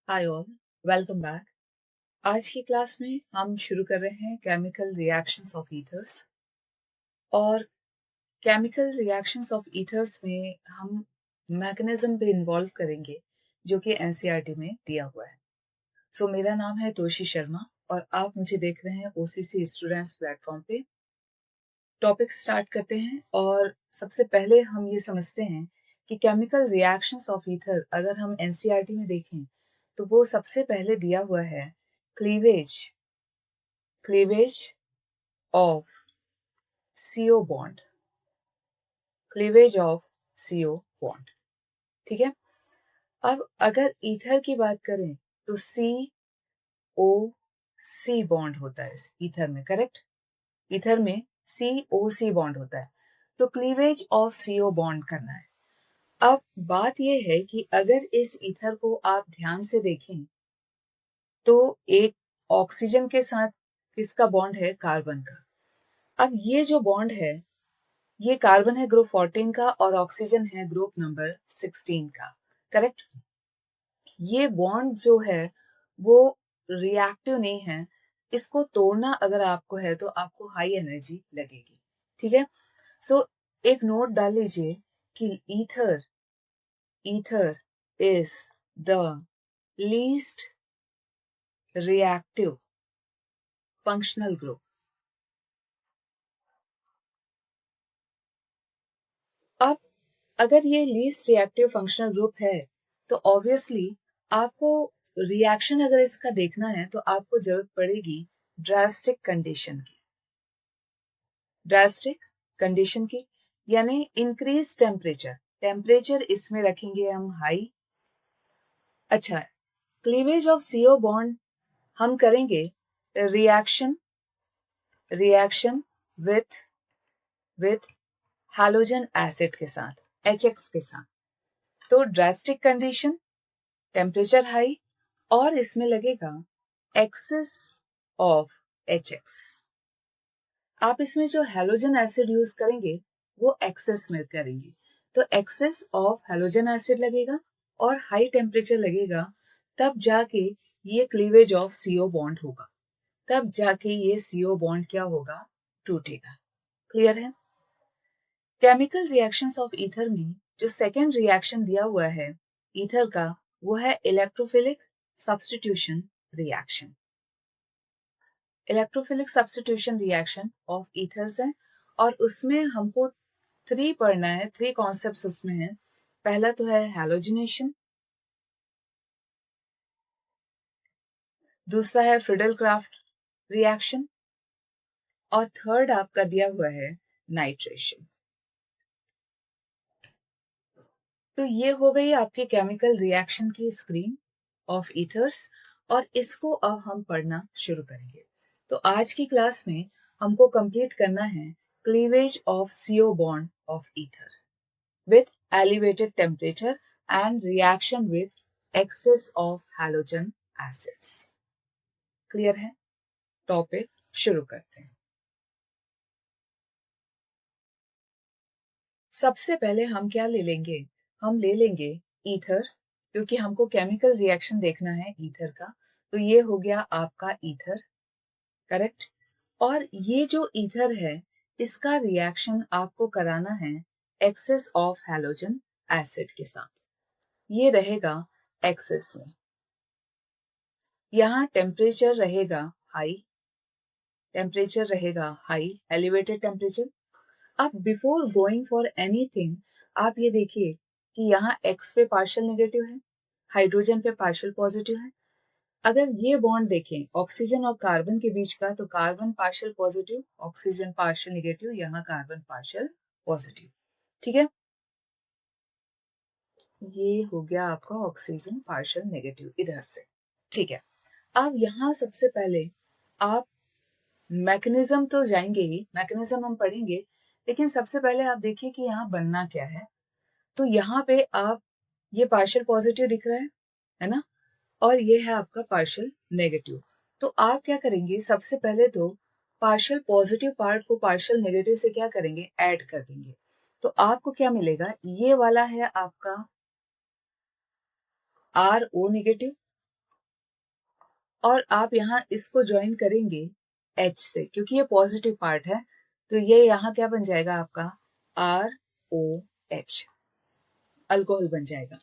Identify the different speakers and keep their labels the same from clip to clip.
Speaker 1: Hi all, welcome back. आज की class में हम शुरू कर रहे हैं केमिकल रिएक्शंस ऑफ ईथर्स। और केमिकल रिएक्शंस ऑफ ईथर्स में हम मैकेनिज्म पे इन्वॉल्व करेंगे जो कि एनसीईआरटी में दिया हुआ है। मेरा नाम है तोशी शर्मा और आप मुझे देख रहे हैं ओसीसी स्टूडेंट्स प्लेटफॉर्म पे। टॉपिक स्टार्ट करते हैं और सबसे पहले हम ये समझते हैं कि केमिकल रिएक्शंस ऑफ ईथर अगर हम एनसीईआरटी में देखें तो वो सबसे पहले दिया हुआ है cleavage of CO bond, cleavage of CO bond। ठीक है। अब अगर ईथर की बात करें तो COC बॉन्ड होता है ईथर में, करेक्ट। ईथर में COC बॉन्ड होता है, तो क्लीवेज ऑफ CO बॉन्ड करना है। अब बात यह है कि अगर इस ईथर को आप ध्यान से देखें तो एक ऑक्सीजन के साथ किसका बॉन्ड है? कार्बन का। अब ये जो बॉन्ड है, ये कार्बन है ग्रुप 14 का और ऑक्सीजन है ग्रुप नंबर 16 का, करेक्ट। ये बॉन्ड जो है वो रिएक्टिव नहीं है, इसको तोड़ना अगर आपको है तो आपको हाई एनर्जी लगेगी। ठीक है। एक नोट डाल लीजिए कि ether is the least reactive functional group. अब अगर ये लीस्ट रिएक्टिव फंक्शनल ग्रुप है तो ऑब्वियसली आपको रिएक्शन अगर इसका देखना है तो आपको जरूरत पड़ेगी ड्रास्टिक कंडीशन की, यानी इंक्रीज टेम्परेचर इसमें रखेंगे हम हाई। अच्छा, क्लीवेज ऑफ सीओ बॉन्ड हम करेंगे रिएक्शन विथ हैलोजन एसिड के साथ, HX के साथ। तो ड्रास्टिक कंडीशन, टेम्परेचर हाई और इसमें लगेगा एक्सेस ऑफ HX। आप इसमें जो हैलोजन एसिड यूज करेंगे वो एक्सेस में करेंगे, तो एक्सेस ऑफ हैलोजन एसिड लगेगा और हाई टेम्परेचर लगेगा, तब जाके ये क्लीवेज ऑफ CO बॉन्ड होगा, तब जाके ये CO बॉन्ड क्या होगा? टूटेगा। क्लियर है। केमिकल रिएक्शंस ऑफ ईथर में जो सेकेंड रिएक्शन दिया हुआ है ईथर का, वो है electrophilic substitution reaction. Electrophilic substitution reaction of ethers है और उसमें हमको 3 पढ़ना है, 3 कॉन्सेप्ट्स उसमें है। पहला तो है हैलोजिनेशन, दूसरा है फ्रिडल क्राफ्ट रिएक्शन और थर्ड आपका दिया हुआ है नाइट्रेशन। तो ये हो गई आपके केमिकल रिएक्शन की स्क्रीन ऑफ ईथर्स और इसको अब हम पढ़ना शुरू करेंगे। तो आज की क्लास में हमको कंप्लीट करना है cleavage of CO bond of ether with elevated temperature and reaction with excess of halogen acids। Clear है। टॉपिक शुरू करते हैं। सबसे पहले हम क्या ले लेंगे? हम ले लेंगे ईथर, क्योंकि हमको केमिकल रिएक्शन देखना है ईथर का। तो ये हो गया आपका ईथर, करेक्ट। और ये जो ईथर है इसका रिएक्शन आपको कराना है एक्सेस ऑफ हैलोजन एसिड के साथ। ये रहेगा एक्सेस में, यहाँ टेम्परेचर रहेगा हाई, एलिवेटेड टेम्परेचर। अब बिफोर गोइंग फॉर एनीथिंग आप ये देखिए कि यहाँ X पे पार्शियल नेगेटिव है, हाइड्रोजन पे पार्शियल पॉजिटिव है। अगर ये बॉन्ड देखें ऑक्सीजन और कार्बन के बीच का, तो carbon partial positive, oxygen partial negative, यहाँ कार्बन पार्शियल पॉजिटिव। ठीक है, ये हो गया आपका ऑक्सीजन पार्शियल नेगेटिव इधर से। ठीक है, अब यहाँ सबसे पहले आप मैकेनिज्म तो जाएंगे ही, मैकेनिज्म हम पढ़ेंगे, लेकिन सबसे पहले आप देखिए कि यहाँ बनना क्या है। तो यहाँ पे आप ये पार्शियल पॉजिटिव दिख रहा है ना, और ये है आपका पार्शियल नेगेटिव। तो आप क्या करेंगे? सबसे पहले तो पार्शियल पॉजिटिव पार्ट को पार्शियल नेगेटिव से क्या करेंगे? ऐड कर देंगे। तो आपको क्या मिलेगा? ये वाला है आपका RO नेगेटिव और आप यहाँ इसको ज्वाइन करेंगे H से, क्योंकि ये पॉजिटिव पार्ट है, तो ये यहाँ क्या बन जाएगा आपका ROH, अल्कोहल बन जाएगा।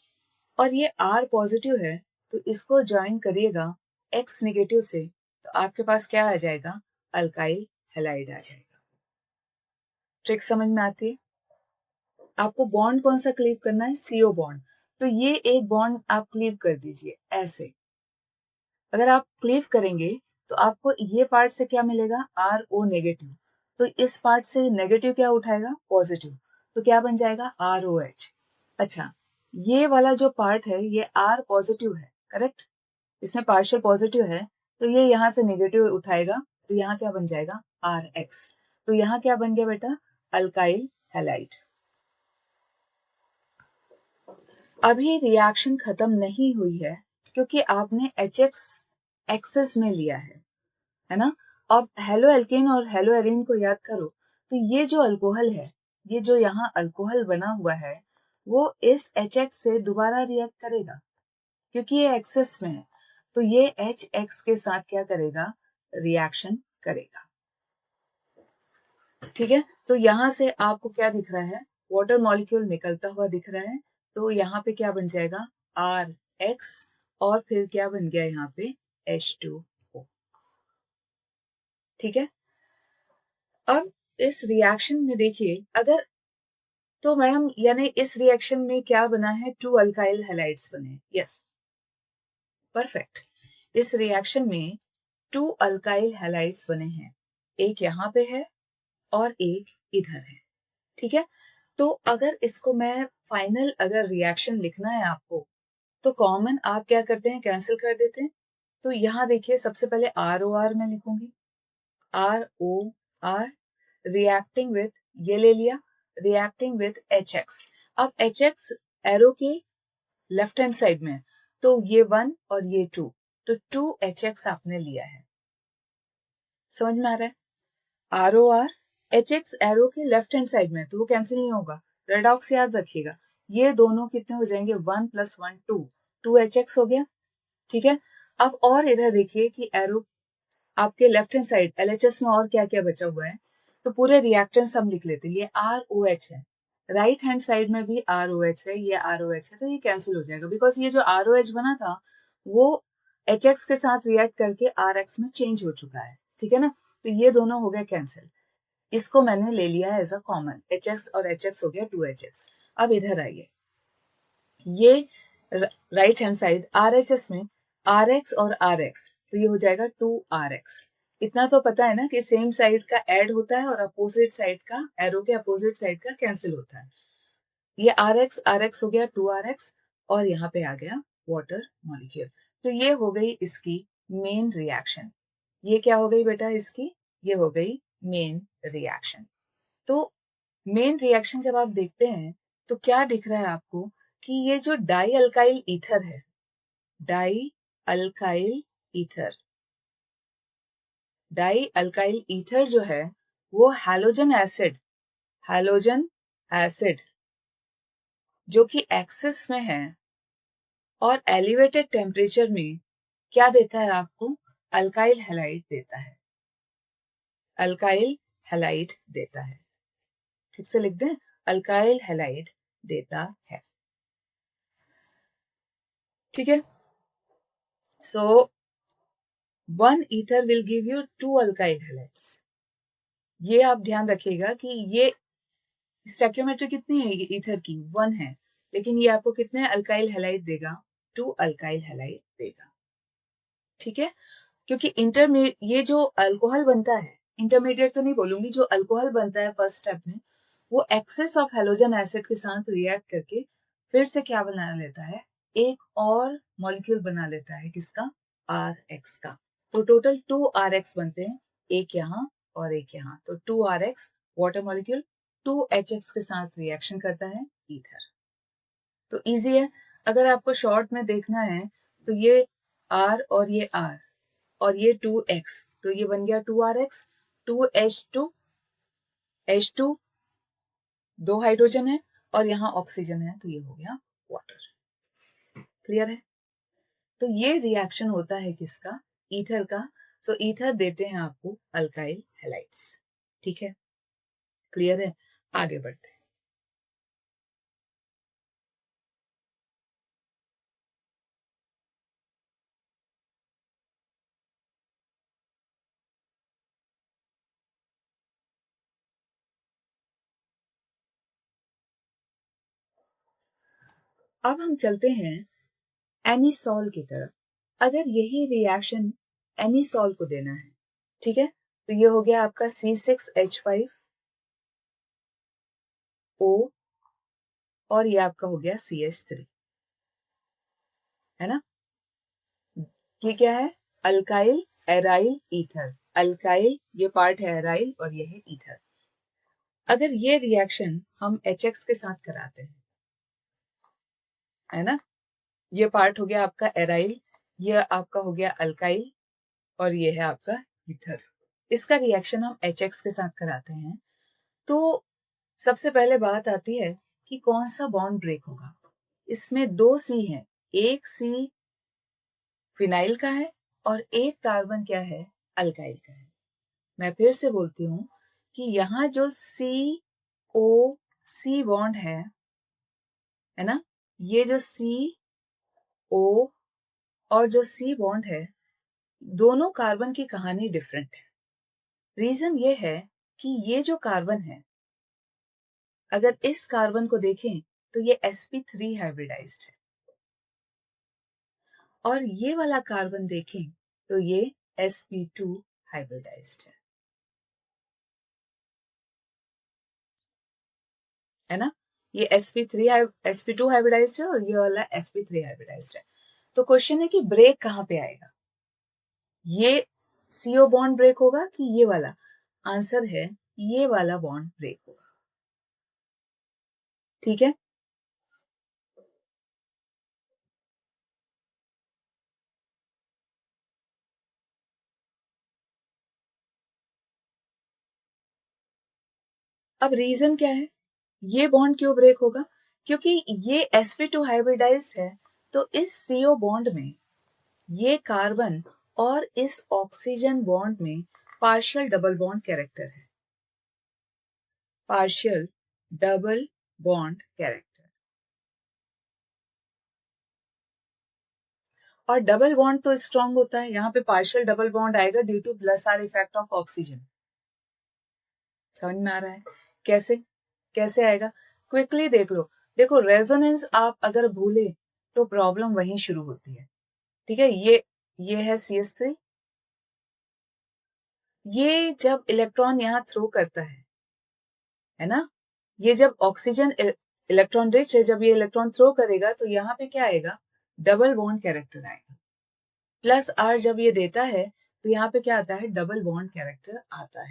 Speaker 1: और ये R पॉजिटिव है, तो इसको ज्वाइन करिएगा X नेगेटिव से, तो आपके पास क्या आ जाएगा, अल्काइल हैलाइड आ जाएगा। ट्रिक समझ में आती है? आपको बॉन्ड कौन सा क्लीव करना है, CO बॉन्ड। तो ये एक बॉन्ड आप क्लीव कर दीजिए ऐसे। अगर आप क्लीव करेंगे तो आपको ये पार्ट से क्या मिलेगा, RO नेगेटिव, तो इस पार्ट से नेगेटिव क्या उठाएगा, पॉजिटिव, तो क्या बन जाएगा ROH। अच्छा, ये वाला जो पार्ट है ये R पॉजिटिव है, करेक्ट, इसमें पार्शियल पॉजिटिव है, तो ये यहाँ से नेगेटिव उठाएगा, तो यहाँ क्या बन जाएगा RX। तो यहाँ क्या बन गया बेटा, अल्काइल हैलाइड। अभी रिएक्शन खत्म नहीं हुई है, क्योंकि आपने HX एक्सेस में लिया है ना। अब हेलो एल्केन और हेलो एरीन को याद करो, तो ये जो अल्कोहल है, ये जो यहाँ अल्कोहल बना हुआ है, वो इस HX से दोबारा रिएक्ट करेगा, क्योंकि ये एक्सेस में है, तो ये HX के साथ क्या करेगा, रिएक्शन करेगा। ठीक है, तो यहां से आपको क्या दिख रहा है, वाटर मॉलिक्यूल निकलता हुआ दिख रहा है, तो यहाँ पे क्या बन जाएगा RX, और फिर क्या बन गया यहाँ पे H2O। ठीक है, अब इस रिएक्शन में देखिए, अगर तो मैडम यानी इस रिएक्शन में क्या बना है, 2 अल्काइल हैलाइड्स बने, यस परफेक्ट। इस रिएक्शन में 2 अल्काइल हैलाइड्स बने हैं, एक यहाँ पे है और एक इधर है। ठीक है, तो अगर इसको मैं फाइनल अगर रिएक्शन लिखना है आपको, तो कॉमन आप क्या करते हैं, कैंसिल कर देते हैं। तो यहाँ देखिए, सबसे पहले ROR में लिखूंगी, ROR रिएक्टिंग विथ, ये ले लिया, रिएक्टिंग विथ HX। अब HX एरो के लेफ्ट हैंड साइड में, तो ये 1 और ये 2, तो 2HX आपने लिया है। समझ में आ रहा है, ROR HX एरो के लेफ्ट हैंड साइड में, तो वो कैंसिल नहीं होगा, रेडॉक्स याद रखिएगा, ये दोनों कितने हो जाएंगे, 1 + 1 2, 2HX हो गया। ठीक है, अब और इधर देखिए कि एरो आपके लेफ्ट हैंड साइड LHS में और क्या क्या बचा हुआ है, तो पूरे रिएक्टेंट्स हम लिख लेते हैं, ये ROH है, राइट हैंड साइड में भी ROH है, ये ROH है, तो ये कैंसिल हो जाएगा, बिकॉज ये जो ROH बना था वो HX के साथ रिएक्ट करके RX में चेंज हो चुका है। ठीक है ना, तो ये दोनों हो गए कैंसिल, इसको मैंने ले लिया एज अ कॉमन, HX और HX हो गया 2HX। अब इधर आइए, ये राइट हैंड साइड RHS में RX और RX, तो ये हो जाएगा 2RX। इतना तो पता है ना कि सेम साइड का ऐड होता है और अपोजिट साइड का, एरो के अपोजिट साइड का कैंसिल होता है। ये RX RX हो गया 2RX, और यहाँ पे आ गया वाटर मॉलिक्यूल। तो ये हो गई इसकी मेन रिएक्शन। ये क्या हो गई बेटा इसकी, ये हो गई मेन रिएक्शन। तो मेन रिएक्शन जब आप देखते हैं तो क्या दिख रहा है आपको, कि ये जो डाई अल्काइल ईथर है, die alkyl ether, die alkyl ether जो है वो हैलोजन एसिड, हैलोजन एसिड जो कि एक्सेस में है और एलिवेटेड टेम्परेचर में क्या देता है आपको, अल्काइल हैलाइड देता है, अल्काइल हैलाइड देता है। ठीक से लिख दें, अल्काइल हैलाइड देता है। ठीक है, सो 1 ether will give you 2 alkyl halides। ये आप ध्यान रखिएगा कि ये स्टैक्योमेट्री कितनी है ईथर की, 1 है, लेकिन ये आपको कितने अल्काइल हैलाइड देगा, 2 अल्काइल हैलाइड देगा। ठीक है, क्योंकि इंटरमीडिएट, ये जो अल्कोहल बनता है, इंटरमीडिएट तो नहीं बोलूंगी, जो अल्कोहल बनता है फर्स्ट स्टेप में, वो एक्सेस ऑफ हैलोजन एसिड के साथ रिएक्ट करके फिर से क्या बना लेता है, एक और मॉलिक्यूल बना लेता है, किसका, RX का। तो टोटल 2RX बनते हैं, एक यहाँ और एक यहाँ, तो 2RX वाटर मॉलिक्यूल 2HX के साथ रिएक्शन करता है ईथर। तो इजी है, अगर आपको शॉर्ट में देखना है तो ये R और ये R और ये 2X, तो ये बन गया 2RX, 2H2, H2 दो हाइड्रोजन है और यहाँ ऑक्सीजन है, तो ये हो गया वाटर। क्लियर है, तो ये रिएक्शन होता है किसका, ईथर का, सो ईथर देते हैं आपको अल्काइल हैलाइड्स। ठीक है, क्लियर है? आगे बढ़ते हैं। अब हम चलते हैं एनिसॉल की तरफ। अगर यही रिएक्शन एनिसॉल को देना है, ठीक है, तो ये हो गया आपका C6H5O और ये आपका हो गया CH3, है ना? ये क्या है? Alkyl aryl ether. अल्काइल ये पार्ट है एराइल और ये है ईथर। अगर ये रिएक्शन हम HX के साथ कराते हैं, है ना, ये पार्ट हो गया आपका एराइल, ये आपका हो गया अल्काइल और ये है आपका ईथर। इसका रिएक्शन हम HX के साथ कराते हैं तो सबसे पहले बात आती है कि कौन सा बॉन्ड ब्रेक होगा। इसमें 2 C हैं, एक C फिनाइल का है और एक कार्बन क्या है? अल्काइल का है। मैं फिर से बोलती हूँ कि यहाँ जो COC बॉन्ड है ना, ये जो CO और जो C बॉन्ड है, दोनों कार्बन की कहानी डिफरेंट है। रीजन ये है कि ये जो कार्बन है, अगर इस कार्बन को देखें तो ये sp3 हाइब्रिडाइज्ड है और ये वाला कार्बन देखें तो ये sp2 हाइब्रिडाइज्ड है ना। ये sp2 हाइब्रिडाइज्ड है और ये वाला sp3 हाइब्रिडाइज्ड है। तो क्वेश्चन है कि ब्रेक कहाँ पे आएगा? ये CO बॉन्ड ब्रेक होगा कि ये वाला? आंसर है ये वाला बॉन्ड ब्रेक होगा। ठीक है, अब रीजन क्या है? ये बॉन्ड क्यों ब्रेक होगा? क्योंकि ये sp2 हाइब्रिडाइज्ड है तो इस CO बॉन्ड में ये कार्बन और इस ऑक्सीजन बॉन्ड में पार्शियल डबल बॉन्ड कैरेक्टर है। पार्शियल डबल बॉन्ड कैरेक्टर, और डबल बॉन्ड तो स्ट्रॉन्ग होता है। यहाँ पे पार्शियल डबल बॉन्ड आएगा due two plus are effect of oxygen. समझ में आ रहा है? कैसे कैसे आएगा? क्विकली देख लो। देखो, रेजोनेंस आप अगर भूले तो प्रॉब्लम वहीं शुरू होती है। ठीक है, ये है CH3। ये जब इलेक्ट्रॉन यहाँ थ्रो करता है ना, ये जब ऑक्सीजन इलेक्ट्रॉन रिच है, जब ये इलेक्ट्रॉन थ्रो करेगा तो यहाँ पे क्या आएगा? डबल बॉन्ड कैरेक्टर आएगा। प्लस आर जब ये देता है तो यहाँ पे क्या आता है? डबल बॉन्ड कैरेक्टर आता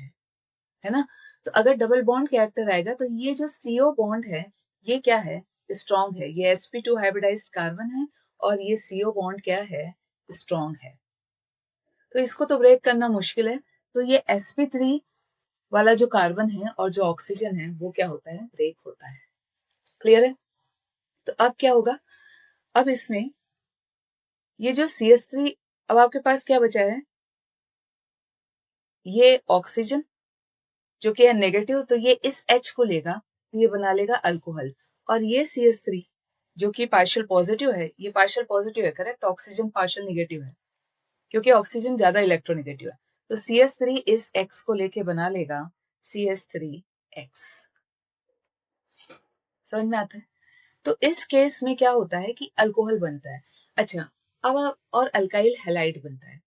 Speaker 1: है ना। तो अगर डबल बॉन्ड कैरेक्टर आएगा तो ये जो CO बॉन्ड है ये क्या है? स्ट्रॉन्ग है। ये sp2 हाइब्रिडाइज्ड कार्बन है और ये CO बॉन्ड क्या है? स्ट्रॉन्ग है। तो इसको तो ब्रेक करना मुश्किल है। तो ये sp3 वाला जो कार्बन है और जो ऑक्सीजन है वो क्या होता है? ब्रेक होता है। क्लियर है? तो अब क्या होगा? अब इसमें ये जो CH3, अब आपके पास क्या बचा है? ये ऑक्सीजन जो कि है नेगेटिव, तो ये इस H को लेगा तो ये बना लेगा अल्कोहल, और ये CH3 जो कि पार्शियल पॉजिटिव है, ये पार्शियल पॉजिटिव है, करेक्ट। ऑक्सीजन पार्शियल नेगेटिव है क्योंकि ऑक्सीजन ज्यादा इलेक्ट्रोनेगेटिव है। तो CH3 इस X को लेके बना लेगा CH3X। समझ में आता है? तो इस केस में क्या होता है कि अल्कोहल बनता है। अच्छा, अब आप और अल्काइल हैलाइड बनता है।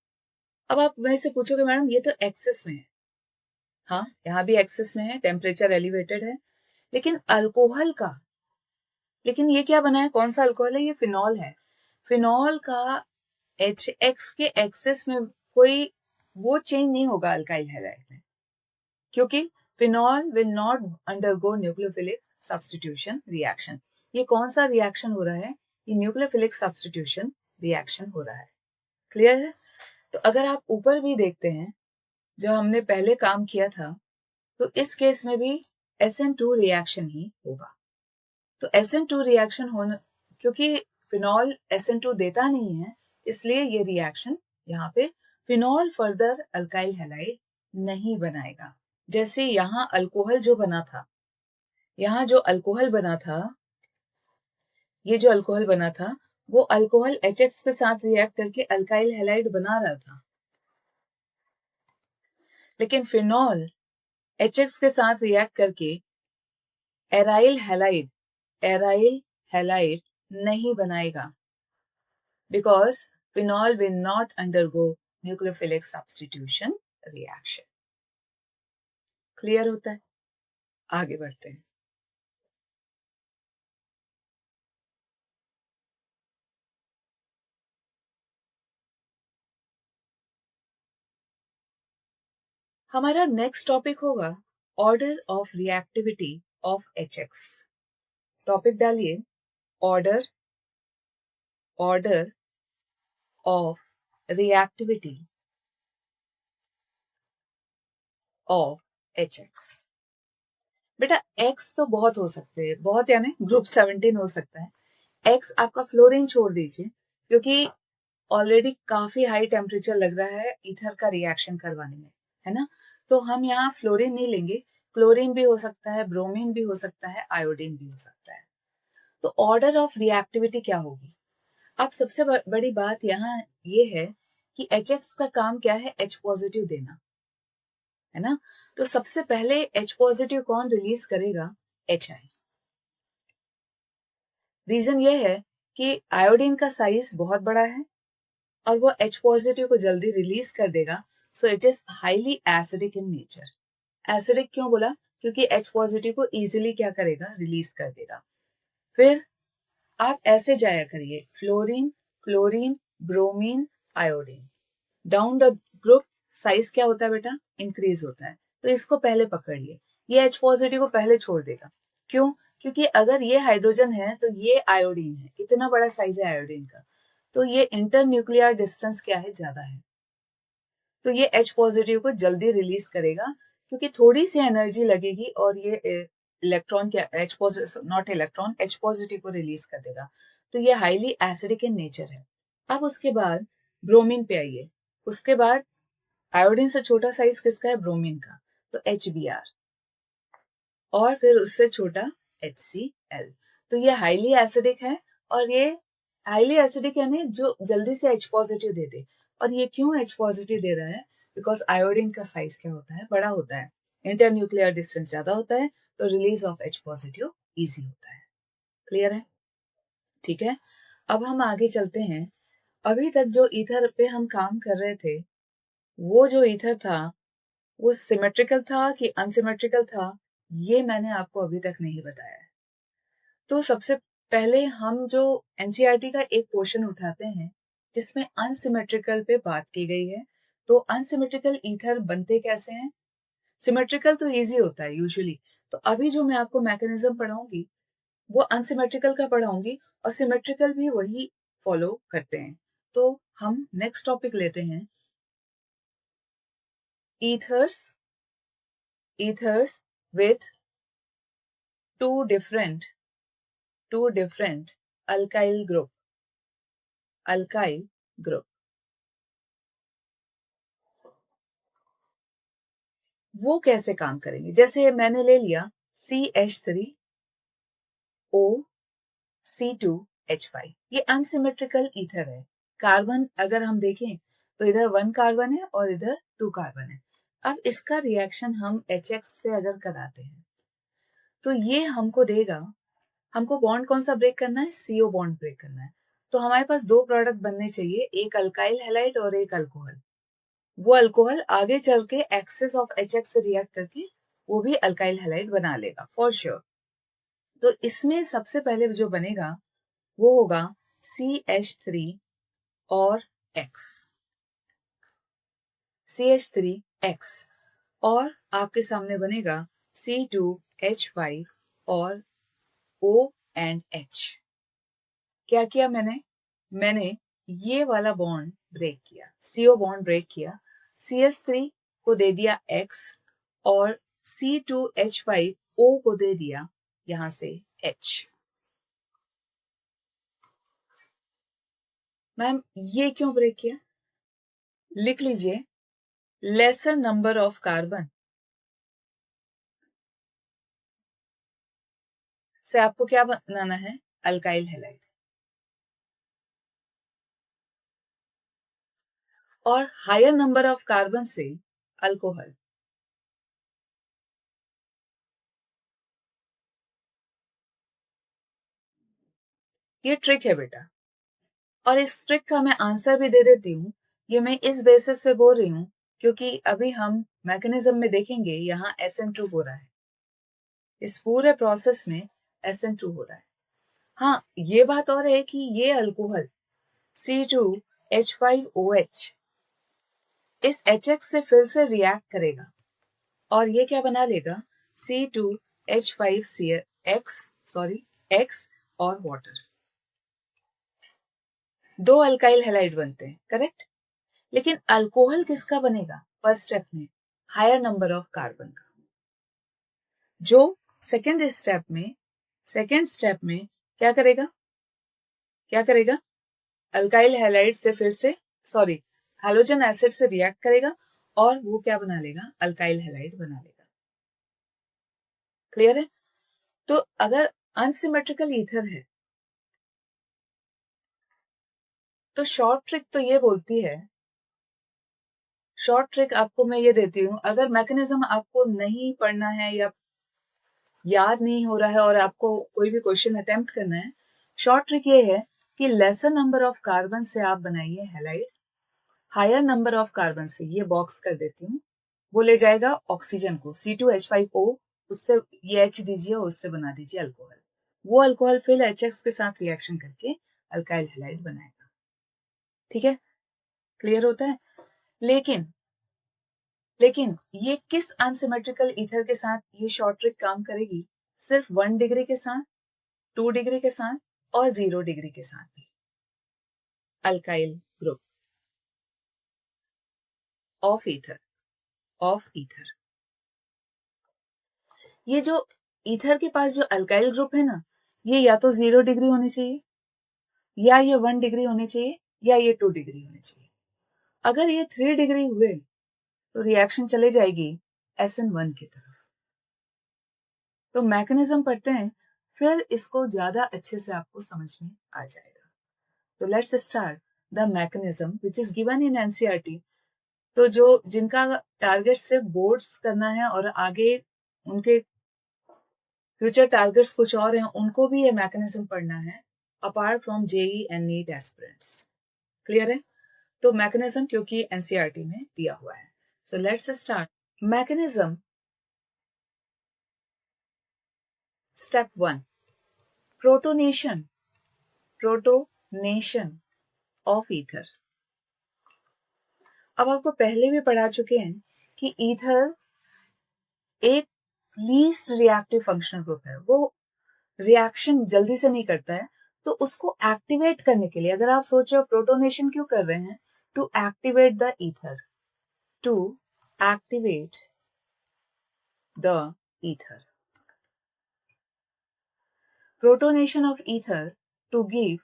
Speaker 1: अब आप वैसे से पूछोगे मैडम ये तो एक्सेस में है। हाँ, यहाँ भी एक्सेस में है, टेम्परेचर एलिवेटेड है, लेकिन अल्कोहल का, लेकिन ये क्या बना है? कौन सा अल्कोहल है? ये फिनॉल है। फिनॉल का HX के एक्सेस में कोई वो चेंज नहीं होगा अल्काइल हैलाइड में, क्योंकि phenol will not undergo nucleophilic substitution reaction. ये कौन सा रिएक्शन हो रहा है? ये न्यूक्लियोफिलिक सब्स्टिट्यूशन रिएक्शन हो रहा है। क्लियर है? तो अगर आप ऊपर भी देखते हैं जो हमने पहले काम किया था, तो इस केस में भी SN2 रिएक्शन ही होगा। तो SN2 रिएक्शन होना, क्योंकि फिनॉल SN2 देता नहीं है, इसलिए ये रिएक्शन यहाँ पे फिनॉल फर्दर अल्काइल हैलाइड नहीं बनाएगा। जैसे यहाँ अल्कोहल जो बना था, यहाँ जो अल्कोहल बना था, ये जो अल्कोहल बना था वो अल्कोहल HX के साथ रिएक्ट करके अल्काइल हैलाइड बना रहा था, लेकिन फिनॉल HX के साथ रिएक्ट करके एराइल हैलाइड नहीं बनाएगा, because phenol will not undergo nucleophilic substitution reaction. Clear होता है? आगे बढ़ते हैं। हमारा नेक्स्ट टॉपिक होगा order of reactivity of HX। Topic डालिए, order of reactivity of HX। बेटा X तो बहुत हो सकते हैं, बहुत यानी ग्रुप 17 हो सकता है। X आपका फ्लोरीन छोड़ दीजिए, क्योंकि ऑलरेडी काफी हाई टेम्परेचर लग रहा है ईथर का रिएक्शन करवाने में, है ना। तो हम यहाँ फ्लोरीन नहीं लेंगे, क्लोरीन भी हो सकता है, ब्रोमीन भी हो सकता है, आयोडीन भी हो सकता है। तो ऑर्डर ऑफ रिएक्टिविटी क्या होगी? अब सबसे बड़ी बात यहाँ ये है कि HX का काम क्या है? H पॉजिटिव देना, है ना। तो सबसे पहले H पॉजिटिव कौन रिलीज करेगा? HI। रीजन ये है कि आयोडीन का साइज बहुत बड़ा है और वो H पॉजिटिव को जल्दी रिलीज कर देगा, so it is highly acidic in nature. Acidic क्यों बोला? क्योंकि H पॉजिटिव को इजीली क्या करेगा? रिलीज कर देगा। फिर आप ऐसे जाया करिए, fluorine, chlorine, bromine, iodine, down the group size क्या होता है बेटा? इंक्रीज होता है। तो इसको पहले पकड़िए, ये H पॉजिटिव को पहले छोड़ देगा। क्यों? क्योंकि अगर ये हाइड्रोजन है तो ये आयोडीन है, इतना बड़ा साइज है आयोडीन का, तो ये इंटर न्यूक्लियर डिस्टेंस क्या है? ज्यादा है, तो ये H पॉजिटिव को जल्दी रिलीज करेगा, क्योंकि थोड़ी सी एनर्जी लगेगी और ये इलेक्ट्रॉन क्या, H positive not electron, H positive को रिलीज कर देगा। तो ये हाईली एसिडिक इन नेचर है। अब उसके बाद ब्रोमीन पे आइए। उसके बाद आयोडीन से छोटा साइज किसका है? ब्रोमीन का, तो HBr, और फिर उससे छोटा HCl। तो ये हाईली एसिडिक है, और ये हाईली एसिडिक यानी जो जल्दी से H पॉजिटिव दे दे। और ये क्यों H पॉजिटिव दे रहा है? बिकॉज आयोडीन का साइज क्या होता है? बड़ा होता है, इंटर न्यूक्लियर डिस्टेंस ज्यादा होता है, तो release of H positive easy होता है। क्लियर है? ठीक है, अब हम आगे चलते हैं। अभी तक जो ईथर पे हम काम कर रहे थे, वो जो ईथर था वो सिमेट्रिकल था कि अनसिमेट्रिकल था, ये मैंने आपको अभी तक नहीं बताया है। तो सबसे पहले हम जो एनसीईआरटी का एक पोर्शन उठाते हैं जिसमें अनसिमेट्रिकल पे बात की गई है। तो अनसिमेट्रिकल ईथर बनते कैसे हैं? सिमेट्रिकल तो इजी होता है यूजुअली। तो अभी जो मैं आपको मैकेनिज्म पढ़ाऊंगी वो अनसिमेट्रिकल का पढ़ाऊंगी, और सिमेट्रिकल भी वही फॉलो करते हैं। तो हम नेक्स्ट टॉपिक लेते हैं, ethers ethers with two different alkyl group वो कैसे काम करेंगे? जैसे मैंने ले लिया CH3OC2H5, ये अनसिमेट्रिकल ईथर है। कार्बन अगर हम देखें तो इधर 1 कार्बन है और इधर 2 कार्बन है। अब इसका रिएक्शन हम HX से अगर कराते हैं तो ये हमको देगा, हमको बॉन्ड कौन सा ब्रेक करना है? CO बॉन्ड ब्रेक करना है। तो हमारे पास दो प्रोडक्ट बनने चाहिए, एक अल्काइल हैलाइड और एक अल्कोहल। वो अल्कोहल आगे चल के एक्सेस ऑफ HX से रिएक्ट करके वो भी अल्काइल हैलाइड बना लेगा फॉर श्योर। तो इसमें सबसे पहले जो बनेगा वो होगा CH3 और X, CH3X, और आपके सामने बनेगा C2H5 और O एंड H। क्या किया मैंने ये वाला बॉन्ड ब्रेक किया, CO बॉन्ड ब्रेक किया, CH3 को दे दिया X और C2H5O को दे दिया यहां से H। मैम ये क्यों ब्रेक किया? लिख लीजिए लेसर नंबर ऑफ कार्बन से आपको क्या बनाना है, अल्काइल हैलाइड, और हायर नंबर ऑफ कार्बन से अल्कोहल। ये ट्रिक है बेटा, और इस ट्रिक का मैं आंसर भी दे देती हूँ। ये मैं इस बेसिस पे बोल रही हूँ क्योंकि अभी हम मैकेनिज्म में देखेंगे यहाँ SN2 हो रहा है, इस पूरे प्रोसेस में SN2 हो रहा है। हाँ, ये बात और है कि ये अल्कोहल C2H5OH इस HX से फिर से रिएक्ट करेगा और ये क्या बना लेगा, C2H5X और वाटर, दो अल्काइल हैलाइड बनते हैं, करेक्ट। लेकिन अल्कोहल किसका बनेगा फर्स्ट स्टेप में, हायर नंबर ऑफ कार्बन का, जो सेकेंड स्टेप में क्या करेगा, अल्काइल हैलाइड से फिर से हैलोजन एसिड से रिएक्ट करेगा और वो क्या बना लेगा, अल्काइल हैलाइड बना लेगा। क्लियर है। तो अगर अनसिमेट्रिकल ईथर है तो शॉर्ट ट्रिक तो ये बोलती है, शॉर्ट ट्रिक आपको मैं ये देती हूँ, अगर मैकेनिज्म आपको नहीं पढ़ना है या याद नहीं हो रहा है और आपको कोई भी क्वेश्चन अटेम्प्ट करना है, शॉर्ट ट्रिक ये है कि लेसर नंबर ऑफ कार्बन से आप बनाइए halide, higher number of carbon से, ये बॉक्स कर देती हूँ, वो ले जाएगा ऑक्सीजन को C2H5O, उससे ये H दीजिए और उससे बना दीजिए अल्कोहल, वो अल्कोहल फिर HX के साथ रिएक्शन करके अल्काइल हैलाइड बनाएगा। ठीक है, क्लियर होता है। लेकिन ये किस अनसिमेट्रिकल ईथर के साथ ये शॉर्ट ट्रिक काम करेगी, सिर्फ 1 डिग्री के साथ, 2 डिग्री के साथ और 0 डिग्री के साथ भी। अल्काइल ग्रुप ऑफ ईथर, ये जो ईथर के पास जो अल्काइल ग्रुप है ना, ये या तो 0 डिग्री होनी चाहिए, या ये 1 डिग्री होनी चाहिए, या ये 2 डिग्री होनी चाहिए। अगर ये 3 डिग्री हुए तो रिएक्शन चले जाएगी SN1 की तरफ। तो मैकेनिज्म पढ़ते हैं, फिर इसको ज्यादा अच्छे से आपको समझ में आ जाएगा। तो let's start the mechanism which is given in NCERT. तो जो जिनका टारगेट सिर्फ बोर्ड्स करना है और आगे उनके फ्यूचर टारगेट्स कुछ और हैं, उनको भी ये मैकेनिज्म पढ़ना है, apart from JEE and NEET aspirants. Clear है। तो मैकेनिज्म क्योंकि एनसीईआरटी में दिया हुआ है, so let's start mechanism. Step 1, protonation of ether. अब आपको पहले भी पढ़ा चुके हैं कि ईथर एक लीस्ट रिएक्टिव फंक्शनल ग्रुप है, वो रिएक्शन जल्दी से नहीं करता है, तो उसको एक्टिवेट करने के लिए, अगर आप सोच रहे हो प्रोटोनेशन क्यों कर रहे हैं, to activate the ether, to activate the ether, protonation of ether to give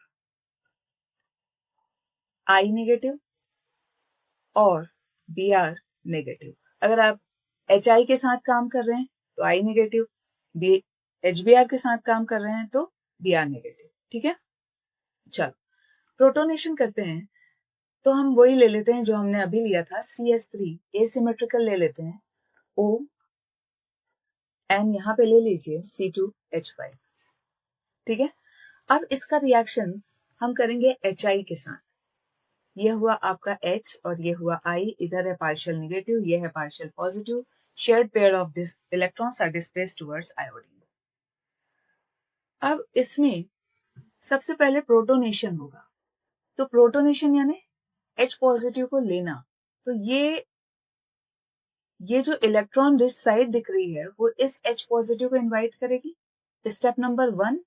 Speaker 1: I negative और Br नेगेटिव। अगर आप HI के साथ काम कर रहे हैं तो I नेगेटिव, HBr के साथ काम कर रहे हैं तो Br नेगेटिव। ठीक है, चलो प्रोटोनेशन करते हैं। तो हम वही ले लेते हैं जो हमने अभी लिया था, CH3 एसिमेट्रिकल ले लेते हैं, O एन यहाँ पे ले लीजिए C2H5। ठीक है, अब इसका रिएक्शन हम करेंगे HI के साथ। ये हुआ आपका H और ये हुआ I, इधर है पार्शियल नेगेटिव, ये है partial positive, shared pair of this electrons are displaced towards iodine. अब इसमें सबसे पहले प्रोटोनेशन होगा, तो प्रोटोनेशन यानी H पॉजिटिव को लेना, तो ये जो इलेक्ट्रॉन रिच साइड दिख रही है वो इस H पॉजिटिव को इनवाइट करेगी, स्टेप नंबर 1।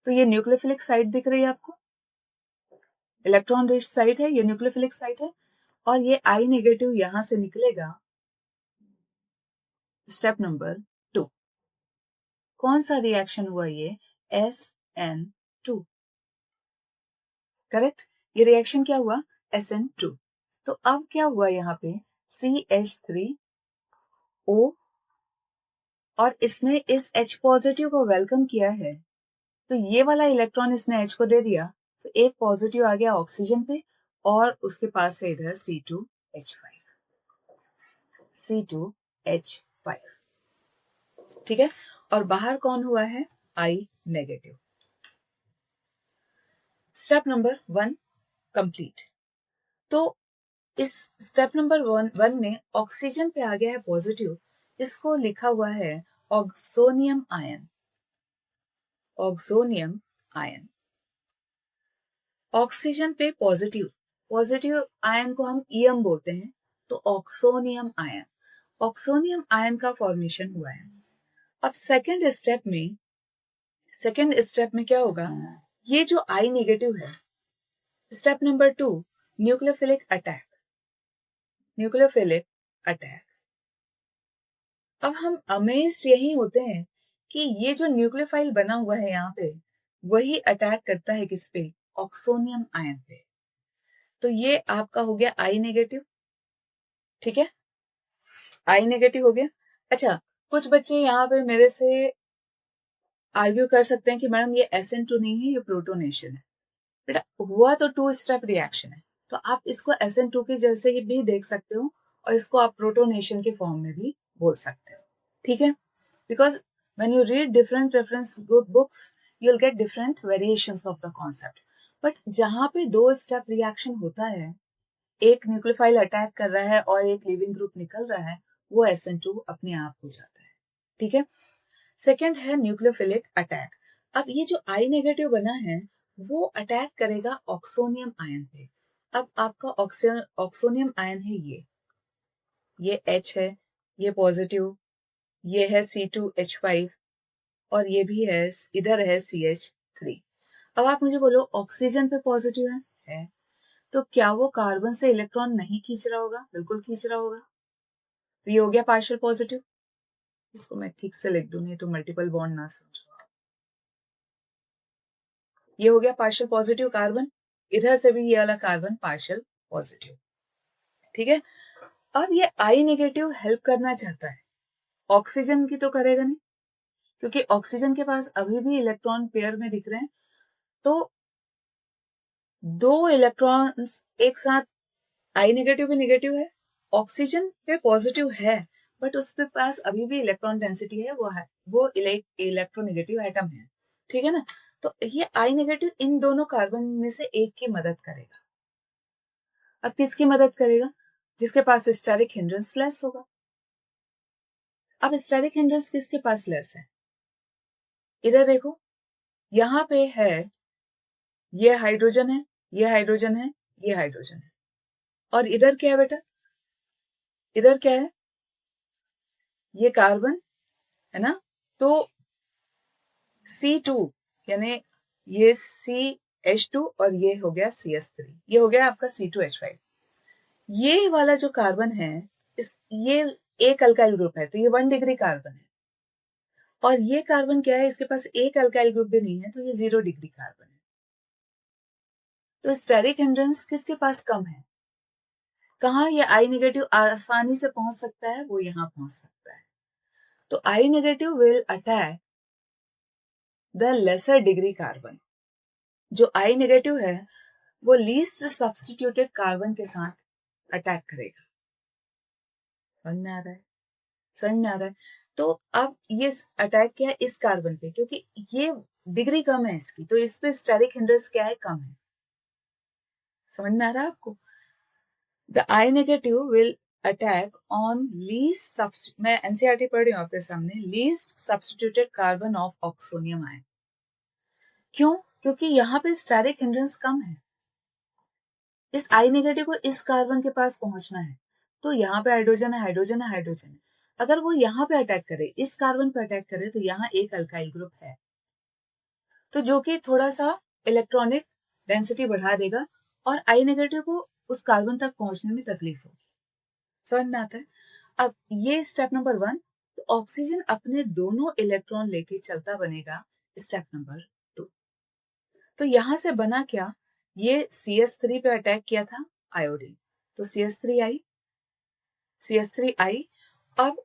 Speaker 1: तो ये न्यूक्लियोफिलिक साइड दिख रही है आपको, इलेक्ट्रॉन रिच साइड है, ये न्यूक्लियोफिलिक साइड है, और ये I नेगेटिव यहां से निकलेगा, स्टेप नंबर 2। कौन सा रिएक्शन हुआ ये, SN2, करेक्ट। ये रिएक्शन क्या हुआ, SN2। तो अब क्या हुआ यहाँ पे CH3O और इसने इस H पॉजिटिव को वेलकम किया है, तो ये वाला इलेक्ट्रॉन इसने H को दे दिया, तो एक पॉजिटिव आ गया ऑक्सीजन पे और उसके पास है इधर C2H5, ठीक है। और बाहर कौन हुआ है, I negative. Step number 1 complete. तो इस स्टेप नंबर 1 में ऑक्सीजन पे आ गया है पॉजिटिव, इसको लिखा हुआ है oxonium ion. Oxonium ion oxygen पे पॉजिटिव, पॉजिटिव आयन को हम ईएम बोलते हैं, तो ऑक्सोनियम आयन, ऑक्सोनियम आयन का फॉर्मेशन हुआ है। अब सेकेंड स्टेप में क्या होगा, ये जो आई नेगेटिव है, step number 2 nucleophilic attack. Nucleophilic attack, अब हम अमेज्ड यही होते हैं कि ये जो न्यूक्लियोफाइल बना हुआ है यहाँ पे, वही अटैक करता है किस पे, ऑक्सोनियम आयन पे। तो ये आपका हो गया आई नेगेटिव, ठीक है, आई नेगेटिव हो गया। अच्छा, कुछ बच्चे यहाँ पे मेरे से आर्ग्यू कर सकते हैं कि मैडम ये SN2 नहीं है, ये प्रोटोनेशन है। बेटा हुआ तो 2 स्टेप रिएक्शन है, तो आप इसको SN2 के जैसे ही भी देख सकते हो और इसको आप प्रोटोनेशन के फॉर्म में भी बोल सकते हो, ठीक है। Because when you read different reference books you'll get different variations of the concept, but जहां पे 2 स्टेप रिएक्शन होता है, एक न्यूक्लियोफाइल अटैक कर रहा है और एक लिविंग ग्रुप निकल रहा है, वो SN2 अपने आप हो जाता है, ठीक है। सेकेंड है न्यूक्लियोफिलिक अटैक। अब ये जो आई नेगेटिव बना है वो अटैक करेगा ऑक्सोनियम आयन पे। अब आपका ऑक्सोनियम आयन है ये H है, ये पॉजिटिव, ये है C2H5 और ये भी है, इधर है CH3। अब आप मुझे बोलो ऑक्सीजन पे पॉजिटिव है, तो क्या वो कार्बन से इलेक्ट्रॉन नहीं खींच रहा होगा, बिल्कुल खींच रहा होगा। तो ये हो गया पार्शियल पॉजिटिव, इसको मैं ठीक से लिख दूं नहीं तो मल्टीपल बॉन्ड ना समझो। ये हो गया पार्शियल पॉजिटिव कार्बन, इधर से भी ये वाला कार्बन पार्शियल पॉजिटिव, ठीक है। अब ये आई नेगेटिव हेल्प करना चाहता है, ऑक्सीजन की तो करेगा नहीं, क्योंकि ऑक्सीजन के पास अभी भी इलेक्ट्रॉन पेयर में दिख रहे हैं, तो 2 इलेक्ट्रॉन्स एक साथ, आई नेगेटिव भी नेगेटिव है, ऑक्सीजन पे पॉजिटिव है, बट उसके पास अभी भी इलेक्ट्रॉन डेंसिटी है, वो इलेक्ट्रोनेगेटिव एटम है, ठीक है ना। तो ये आई नेगेटिव इन दोनों कार्बन में से एक की मदद करेगा। अब किसकी मदद करेगा, जिसके पास स्टेरिक हिंड्रेंस लेस होगा। अब स्टेरिक हिंड्रेंस किसके पास लेस है, इधर देखो, यहां पे है ये हाइड्रोजन है, ये हाइड्रोजन है, ये हाइड्रोजन है, और इधर क्या है बेटा, इधर क्या है, ये कार्बन है ना। तो C2 यानी ये CH2 और ये हो गया CH3, ये हो गया आपका C2H5। ये वाला जो कार्बन है, ये एक अल्काइल ग्रुप है, तो ये 1 डिग्री कार्बन है, और ये कार्बन क्या है, इसके पास एक अल्काइल ग्रुप भी नहीं है, तो ये 0 डिग्री कार्बन है। तो स्टेरिक हिंड्रेंस किसके पास कम है, कहाँ ये आई नेगेटिव आसानी से पहुंच सकता है, वो यहां पहुंच सकता है। तो I negative will attack the lesser degree carbon. जो आई नेगेटिव है वो लीस्ट सब्स्टिट्यूटेड कार्बन के साथ अटैक करेगा। समझ में आ रहा है, समझ में आ रहा है। तो अब ये अटैक किया इस कार्बन पे, क्योंकि ये डिग्री कम है इसकी, तो इस पे स्टेरिक हिंड्रेंस क्या है, कम है। समझ में आ रहा है आपको। The I negative will attack on least, मैं एनसीईआरटी पढ़ रही हूँ आपके सामने, least substituted carbon of oxonium ion. क्यों, क्योंकि यहाँ पे स्टेरिक हिंड्रेंस कम है, इस आई नेगेटिव को इस कार्बन के पास पहुंचना है, तो यहाँ पे हाइड्रोजन है, हाइड्रोजन है, हाइड्रोजन है। अगर वो यहाँ पे अटैक करे, इस कार्बन पे अटैक करे, तो यहाँ एक अल्काइल ग्रुप है, तो जो कि थोड़ा सा इलेक्ट्रॉनिक डेंसिटी बढ़ा देगा और आई नेगेटिव को उस कार्बन तक पहुंचने में तकलीफ होगी। समझ में आता है। अब ये स्टेप नंबर 1, तो ऑक्सीजन अपने दोनों इलेक्ट्रॉन लेके चलता बनेगा स्टेप नंबर 2। तो यहां से बना क्या, ये CH3 पे अटैक किया था आयोडीन, तो CH3 आई। अब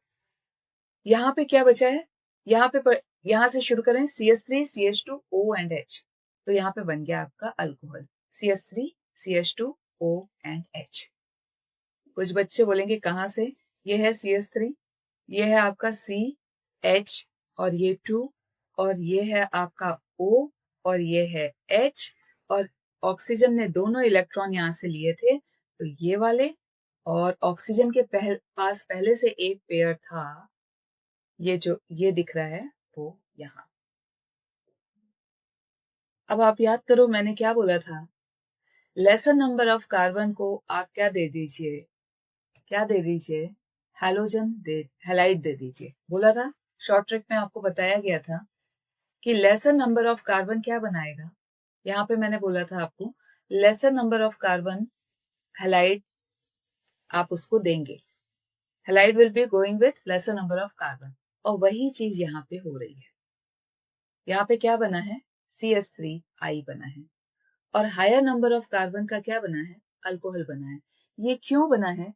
Speaker 1: यहाँ पे क्या बचा है, यहाँ से शुरू करें, CH3 CH2 O and H, तो यहाँ पे बन गया आपका alcohol CH3 CH2 O and H। कुछ बच्चे बोलेंगे कहाँ से, ये है CH3, ये है आपका CH और ये 2, और ये है आपका O और ये है H, और ऑक्सीजन ने दोनों इलेक्ट्रॉन यहाँ से लिए थे, तो ये वाले, और ऑक्सीजन के पास पहले से एक पेयर था, ये जो ये दिख रहा है वो यहाँ। अब आप याद करो मैंने क्या बोला था, लेसर नंबर ऑफ कार्बन को आप क्या दे दीजिए, हैलाइड दे दीजिए, बोला था। शॉर्ट ट्रिक में आपको बताया गया था कि लेसर नंबर ऑफ कार्बन क्या बनाएगा, यहाँ पे मैंने बोला था आपको laser number of carbon halide आप उसको देंगे, halide will be going with laser number of carbon, और वही चीज यहाँ पे हो रही है। यहाँ पे क्या बना है, CH3I बना है, और हायर नंबर ऑफ कार्बन का क्या बना है, अल्कोहल बना है। ये क्यों बना है,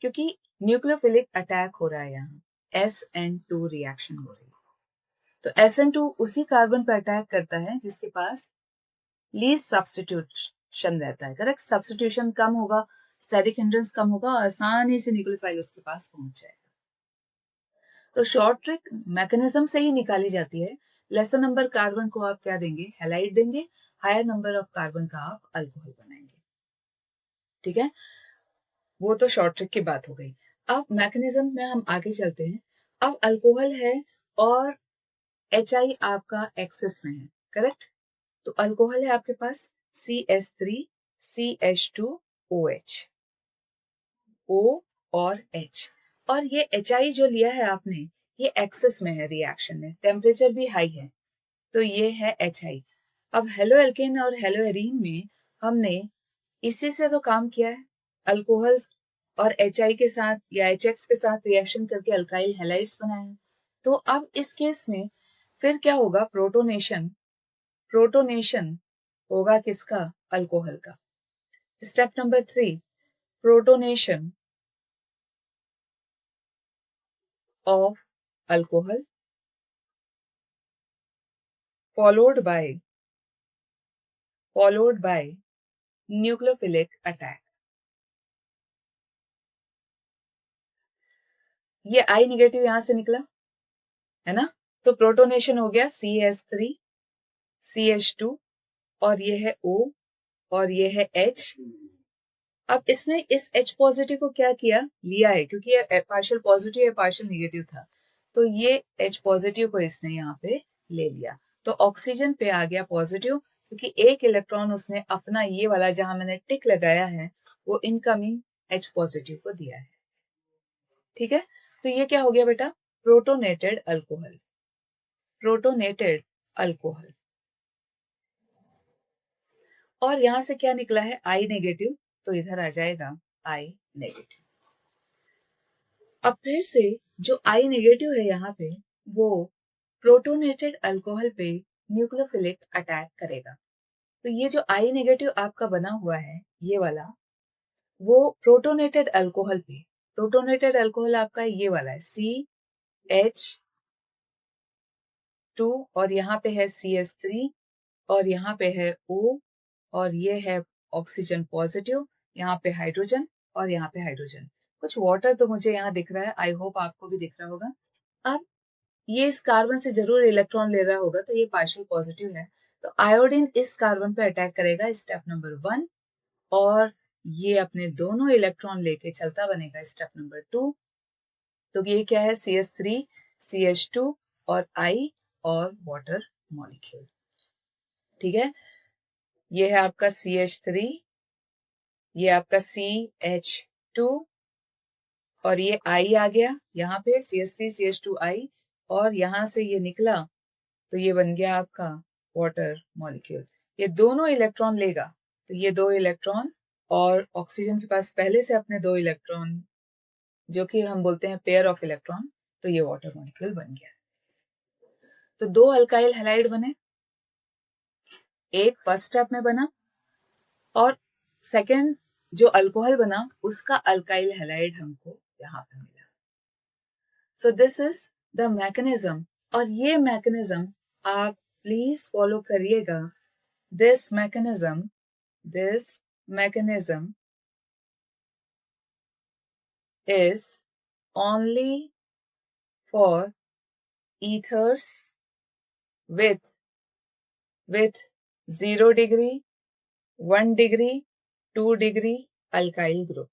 Speaker 1: क्योंकि न्यूक्लियोफिलिक अटैक हो रहा है, यहाँ SN2 रिएक्शन हो रही है। तो SN2 उसी कार्बन पर अटैक करता है जिसके पास लीस्ट सब्स्टिट्यूशन रहता है, करेक्ट। सब्स्टिट्यूशन कम होगा, स्टैटिक हिंड्रेंस कम होगा, आसानी से न्यूक्लियोफाइल उसके पास पहुंच जाएगा। तो शॉर्ट ट्रिक मैकेनिज्म से ही निकाली जाती है। लेसर नंबर कार्बन को आप क्या देंगे, हैलाइड देंगे, हायर नंबर ऑफ कार्बन का आप अल्कोहल बनाएंगे, ठीक है। वो तो शॉर्ट ट्रिक की बात हो गई। अब मैकेनिज्म में हम आगे चलते हैं। अब अल्कोहल है और HI आपका एक्सेस में है, करेक्ट। तो अल्कोहल है आपके पास CH3 CH2OH, O और H, और ये HI जो लिया है आपने, ये एक्सेस में है रिएक्शन में, टेम्परेचर भी हाई है, तो ये है HI। अब हेलो एल्केन और हेलो एरीन में हमने इसी से तो काम किया है, अल्कोहल और HI के साथ या HX के साथ रिएक्शन करके अल्काइल हैलाइड्स बनाए हैं। तो अब इस केस में फिर क्या होगा, प्रोटोनेशन होगा किसका, अल्कोहल का। Step number 3, protonation of alcohol followed by nucleophilic attack. ये I नेगेटिव यहां से निकला है ना, तो प्रोटोनेशन हो गया CH3 CH2, और ये है O और ये है H। अब इसने इस H पॉजिटिव को क्या किया, लिया है, क्योंकि ये पार्शियल पॉजिटिव या पार्शियल नेगेटिव था, तो ये H पॉजिटिव को इसने यहाँ पे ले लिया, तो ऑक्सीजन पे आ गया पॉजिटिव, क्योंकि एक इलेक्ट्रॉन उसने अपना ये वाला जहां मैंने टिक लगाया है वो इनकमिंग H पॉजिटिव को दिया है, ठीक है। तो ये क्या हो गया बेटा, प्रोटोनेटेड अल्कोहल। और यहां से क्या निकला है, I नेगेटिव, तो इधर आ जाएगा I नेगेटिव। अब फिर से जो I नेगेटिव है यहाँ पे, वो प्रोटोनेटेड अल्कोहल पे न्यूक्लियोफिलिक अटैक करेगा। तो ये जो I नेगेटिव आपका बना हुआ है ये वाला, वो प्रोटोनेटेड अल्कोहल आपका ये वाला है CH2, और यहाँ पे है CH3, और यहाँ पे है O, और ये है ऑक्सीजन पॉजिटिव, यहाँ पे हाइड्रोजन और यहाँ पे हाइड्रोजन, कुछ वाटर तो मुझे यहाँ दिख रहा है, आई होप आपको भी दिख रहा होगा। अब ये इस कार्बन से जरूर इलेक्ट्रॉन ले रहा होगा, तो ये पार्शियल पॉजिटिव है, तो आयोडीन इस कार्बन पे अटैक करेगा, स्टेप नंबर 1, और ये अपने दोनों इलेक्ट्रॉन लेके चलता बनेगा स्टेप नंबर 2। तो ये क्या है, CH3 CH2 और I और वाटर मॉलिक्यूल, ठीक है। ये है आपका CH3, ये आपका CH2, और ये I आ गया यहाँ पे CH3 CH2I, और यहां से ये निकला तो ये बन गया आपका वाटर मॉलिक्यूल। ये दोनों इलेक्ट्रॉन लेगा, तो ये 2 इलेक्ट्रॉन, और ऑक्सीजन के पास पहले से अपने 2 इलेक्ट्रॉन, जो कि हम बोलते हैं पेयर ऑफ इलेक्ट्रॉन, तो ये वाटर मॉलिक्यूल बन गया। तो 2 अल्काइल हैलाइड बने, एक फर्स्ट स्टेप में बना और सेकेंड जो अल्कोहल बना उसका अल्काइल हैलाइड हमको यहाँ पे मिला। So this is the mechanism, और ये मैकेनिज्म आप प्लीज फॉलो करिएगा। This mechanism is only for ethers with 0 degree, 1 degree, 2 degree alkyl group।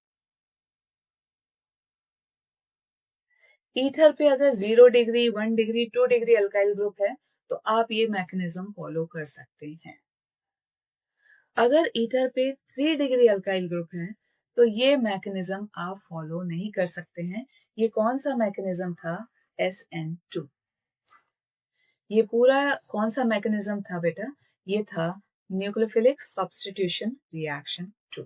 Speaker 1: Ether पे अगर 0 degree, 1 degree, 2 degree alkyl group है तो आप ये मैकेनिज्म फॉलो कर सकते हैं। अगर ईथर पे 3 डिग्री अल्काइल ग्रुप है तो ये मैकेनिज्म आप फॉलो नहीं कर सकते हैं। ये कौन सा मैकेनिज्म था? SN2। ये पूरा कौन सा मैकेनिज्म था बेटा? ये था न्यूक्लियोफिलिक सब्स्टिट्यूशन रिएक्शन 2।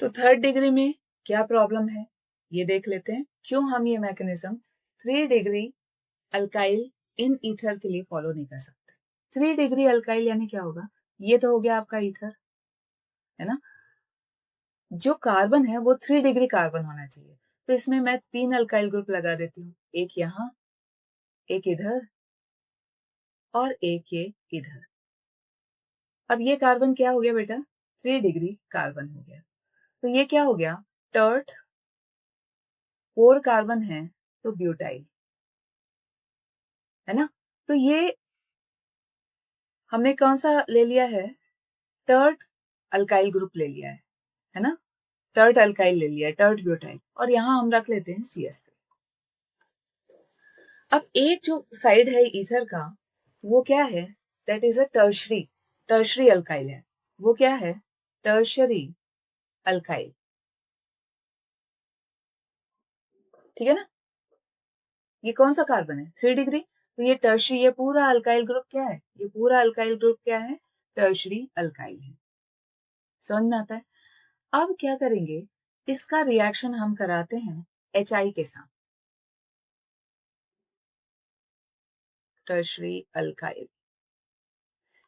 Speaker 1: तो 3rd डिग्री में क्या प्रॉब्लम है ये देख लेते हैं। क्यों हम ये mechanism 3 degree alkyl in ether के लिए फॉलो नहीं कर सकते? 3 डिग्री अल्काइल यानी क्या होगा? ये तो हो गया आपका ईथर, है ना? जो कार्बन है वो 3 डिग्री कार्बन होना चाहिए, तो इसमें मैं 3 अल्काइल ग्रुप लगा देती हूँ, एक यहां, एक इधर और एक ये इधर। अब ये कार्बन क्या हो गया बेटा? 3 डिग्री कार्बन हो गया। तो ये क्या हो गया? टर्ट, 4 कार्बन है तो ब्यूटाइल, है ना? तो ये हमने कौन सा ले लिया है? टर्ट अल्काइल ग्रुप ले लिया है ना? टर्ट अल्काइल ले लिया, टर्ट ब्यूटाइल, और यहां हम रख लेते हैं CH3। अब एक जो साइड है ईथर का वो क्या है? That is a tertiary alkyl है। वो क्या है? टर्शरी अल्काइल, ठीक है ना? ये कौन सा कार्बन है? 3 डिग्री। तो ये टर्शरी, ये पूरा अल्काइल ग्रुप क्या है? ये पूरा अल्काइल ग्रुप क्या है? टर्शरी अल्काइल है। समझ में आता है? अब क्या करेंगे? इसका रिएक्शन हम कराते हैं HI के साथ, टर्शरी अल्काइल।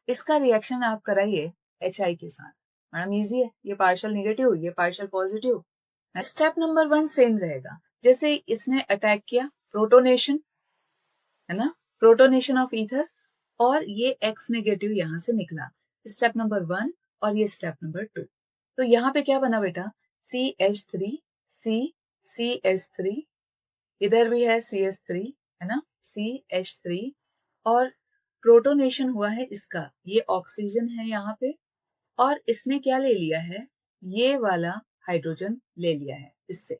Speaker 1: इसका रिएक्शन आप कराइए HI के साथ। मैडम इजी है, ये पार्शियल निगेटिव, ये partial positive. Step number 1 same रहेगा। जैसे इसने अटैक किया, प्रोटोनेशन, है ना? प्रोटोनेशन ऑफ ईथर, और ये X नेगेटिव यहां से निकला। स्टेप नंबर 1 और ये स्टेप नंबर 2। तो यहाँ पे क्या बना बेटा? CH3, CH3, इधर भी है CH3, है ना? CH3, और प्रोटोनेशन हुआ है इसका, ये ऑक्सीजन है यहाँ पे, और इसने क्या ले लिया है? ये वाला हाइड्रोजन ले लिया है इससे,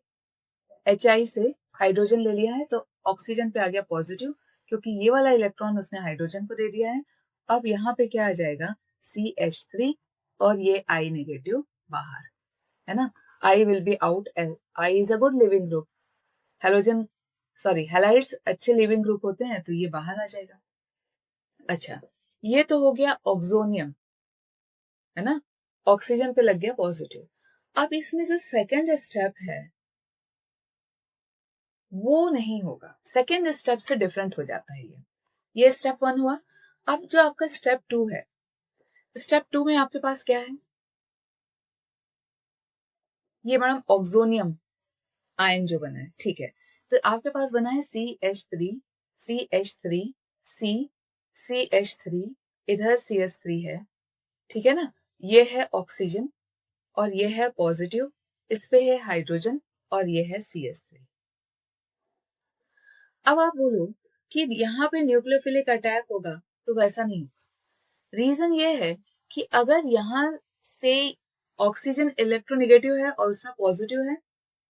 Speaker 1: HI से हाइड्रोजन ले लिया है, तो ऑक्सीजन पे आ गया पॉजिटिव, क्योंकि ये वाला इलेक्ट्रॉन उसने हाइड्रोजन को दे दिया है। अब यहाँ पे क्या आ जाएगा? CH3, और ये I नेगेटिव बाहर, है ना? I will be out, I is a good leaving group. Halogen, sorry, halides अच्छे लिविंग ग्रुप होते हैं, तो ये बाहर आ जाएगा। अच्छा, ये तो हो गया ऑक्सोनियम, है ना? ऑक्सीजन पे लग गया पॉजिटिव। अब इसमें जो सेकंड स्टेप है वो नहीं होगा, सेकेंड स्टेप से डिफरेंट हो जाता है ये स्टेप 1 हुआ। अब जो आपका स्टेप 2 है, स्टेप 2 में आपके पास क्या है? ये मैडम ऑक्सोनियम आयन जो बना है, ठीक है। तो आपके पास बना है CH3, CH3, C, CH3, इधर CH3 है, ठीक है ना? ये है ऑक्सीजन और ये है पॉजिटिव, इस पे है हाइड्रोजन और ये है CH3। अब आप बोलो कि यहाँ पे न्यूक्लियोफिलिक अटैक होगा, तो वैसा नहीं होगा। रीजन ये है कि अगर यहाँ से ऑक्सीजन इलेक्ट्रोनेगेटिव है और उसमें पॉजिटिव है,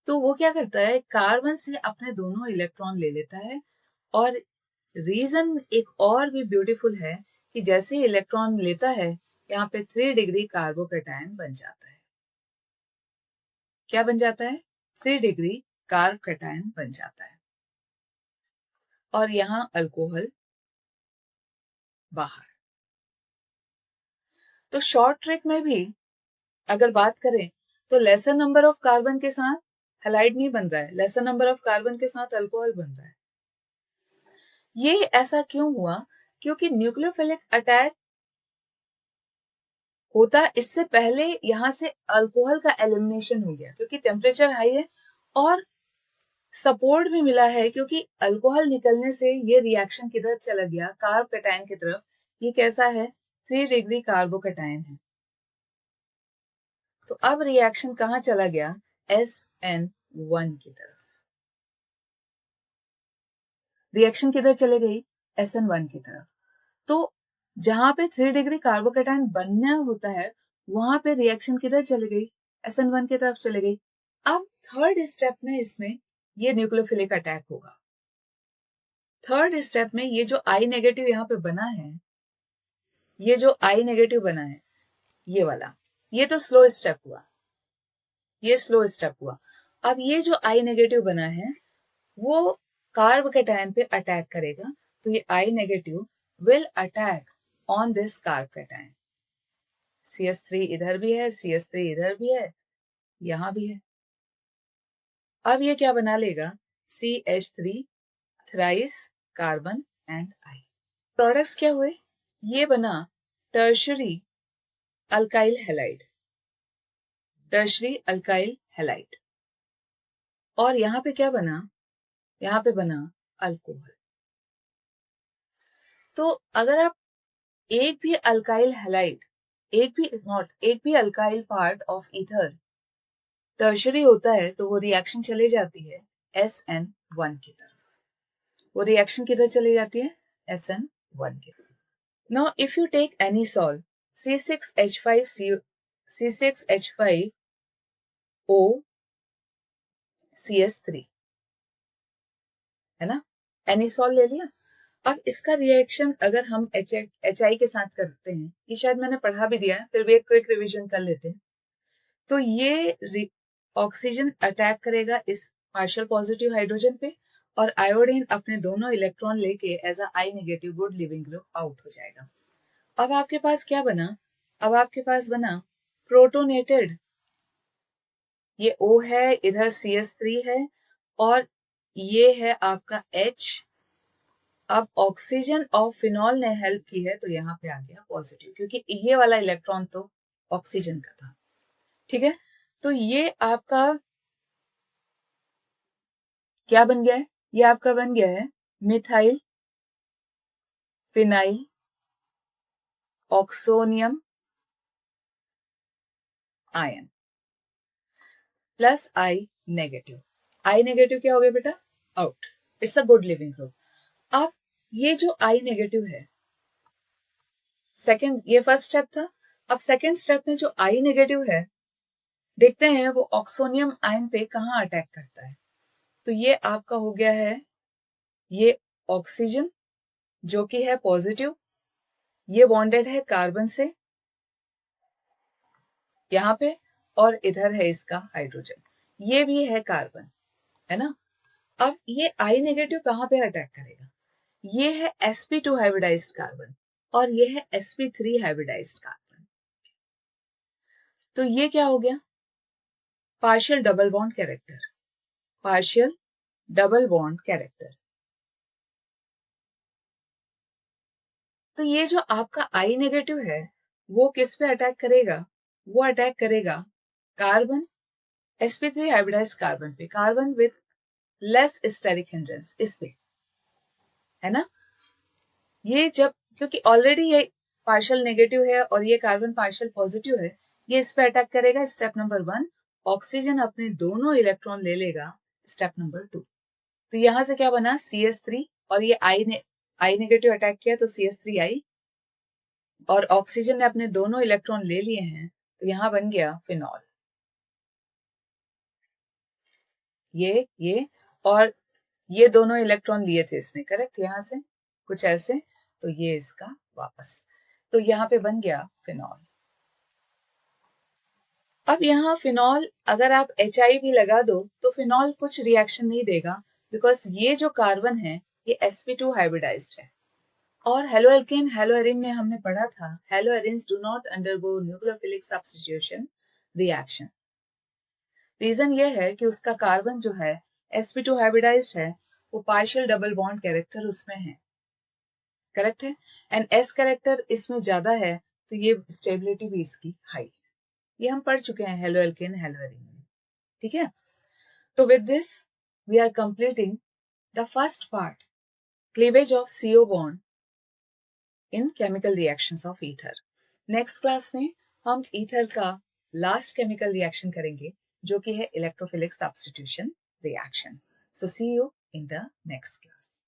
Speaker 1: तो वो क्या करता है? कार्बन से अपने दोनों इलेक्ट्रॉन ले लेता है। और रीजन एक और भी ब्यूटीफुल है कि जैसे ही इलेक्ट्रॉन लेता है, यहाँ पे 3 डिग्री कार्बोकैटायन बन जाता है। क्या बन जाता है? 3 डिग्री कार्बोकैटायन बन जाता है, और यहाँ अल्कोहल बाहर। तो शॉर्ट ट्रिक में भी अगर बात करें तो लेसर नंबर ऑफ कार्बन के साथ हैलाइड नहीं बन रहा है, लेसर नंबर ऑफ कार्बन के साथ अल्कोहल बन रहा है। ये ऐसा क्यों हुआ? क्योंकि न्यूक्लियोफिलिक अटैक होता इससे पहले यहाँ से अल्कोहल का एलिमिनेशन हो गया, क्योंकि टेम्परेचर हाई है और सपोर्ट भी मिला है, क्योंकि अल्कोहल निकलने से ये रिएक्शन किधर चला गया, कार्ब कैटायन की तरफ। ये कैसा है, 3 डिग्री कार्बोकैटायन है। तो अब रिएक्शन कहाँ चला गया, SN1 की तरफ। रिएक्शन किधर चले गई, SN1 की तरफ। तो जहां पे 3 डिग्री कार्बोकैटायन बनना होता है, वहां पे रिएक्शन किधर चली गई, SN1 की तरफ चली गई। अब थर्ड स्टेप में इसमें ये न्यूक्लियोफिलिक अटैक होगा। थर्ड स्टेप में ये जो I नेगेटिव यहाँ पे बना है, ये जो I नेगेटिव बना है, ये वाला, ये तो स्लो स्टेप हुआ, ये स्लो स्टेप हुआ। अब ये जो I नेगेटिव बना है वो कार्ब कैटायन पे अटैक करेगा, तो ये I negative will attack on this carb cation. CH3 इधर भी है, CH3 इधर भी है, यहां भी है। अब ये क्या बना लेगा, CH3 thrice carbon and I। Products क्या हुए, ये बना tertiary alkyl halide, tertiary alkyl halide. और यहां पे क्या बना, यहां पे बना अल्कोहल। तो अगर आप एक भी अल्काइल हैलाइड, एक भी alkyl part of ether tertiary होता है, तो वो रिएक्शन चली जाती है SN1 की तरफ। वो रिएक्शन किधर चली जाती है, SN1 की तरफ। Now if you take any सॉल C6H5O CS3, है ना, एनिसॉल ले लिया। अब इसका रिएक्शन अगर हम HI के साथ करते हैं, ये शायद मैंने पढ़ा भी दिया है, फिर भी एक क्विक रिवीजन कर लेते हैं। तो ये ऑक्सीजन अटैक करेगा इस पार्शियल पॉजिटिव हाइड्रोजन पे, और आयोडीन अपने दोनों इलेक्ट्रॉन लेके as a I negative good leaving group out हो जाएगा। अब आपके पास क्या बना, अब आपके पास बना प्रोटोनेटेड, ये O है, इधर CH3 है, और ये है आपका H। अब ऑक्सीजन और फिनॉल ने हेल्प की है, तो यहाँ पे आ गया पॉजिटिव, क्योंकि ये वाला इलेक्ट्रॉन तो ऑक्सीजन का था। ठीक है, तो ये आपका क्या बन गया है, ये आपका बन गया है methyl phenyl oxonium ion plus I negative. I negative क्या हो गया बेटा, out, it's a good leaving group. अब ये जो I नेगेटिव है, सेकंड, ये फर्स्ट स्टेप था। अब सेकंड स्टेप में जो I नेगेटिव है, देखते हैं वो ऑक्सोनियम आयन पे कहाँ अटैक करता है। तो ये आपका हो गया है, ये ऑक्सीजन जो कि है पॉजिटिव, ये बॉन्डेड है कार्बन से यहाँ पे, और इधर है इसका हाइड्रोजन, ये भी है कार्बन, है ना। अब ये I नेगेटिव कहाँ पे अटैक करेगा, ये है sp2 हाइब्रिडाइज्ड कार्बन, और ये है sp3 हाइब्रिडाइज्ड कार्बन। तो ये क्या हो गया, partial double bond character, partial double bond character. तो ये जो आपका I नेगेटिव है, वो किस पे अटैक करेगा, वो अटैक करेगा कार्बन, sp3 हाइब्रिडाइज्ड कार्बन पे, carbon with less steric hindrance, इस पे, है ना। ये जब, क्योंकि ऑलरेडी ये पार्शियल नेगेटिव है और ये कार्बन पार्शियल पॉजिटिव है, ये इस पे अटैक करेगा। स्टेप नंबर 1, ऑक्सीजन अपने दोनों इलेक्ट्रॉन ले लेगा। स्टेप नंबर 2, तो यहां से क्या बना, CH3, और ये I नेगेटिव अटैक किया तो CH3I, और ऑक्सीजन ने अपने दोनों इलेक्ट्रॉन ले लिए हैं, तो यहां बन गया फिनॉल, ये और ये दोनों इलेक्ट्रॉन लिए थे इसने, करेक्ट, यहां से कुछ ऐसे, तो ये इसका वापस, तो यहाँ पे बन गया फिनॉल। अब यहाँ फिनॉल अगर आप HI भी लगा दो तो फिनॉल कुछ रिएक्शन नहीं देगा, बिकॉज ये जो कार्बन है ये sp2 हाइब्रिडाइज्ड है। और हेलोएल्केन हेलोएरिन में हमने पढ़ा था, haloarenes do not undergo nucleophilic substitution reaction. Reason ये है कि उसका कार्बन जो है sp2 हाइब्रिडाइज्ड है, वो पार्शियल डबल बॉन्ड कैरेक्टर उसमें है, करेक्ट है, एंड S कैरेक्टर इसमें ज्यादा है, तो ये स्टेबिलिटी भी इसकी हाई है। ये हम पढ़ चुके हैं हेलो एल्केन हेलो एरिन में, ठीक है। तो with this we are completing the first part, cleavage of CO bond in chemical reactions of ether. Next class में हम ईथर का लास्ट केमिकल रिएक्शन करेंगे जो कि है electrophilic substitution reaction. So see you in the next class.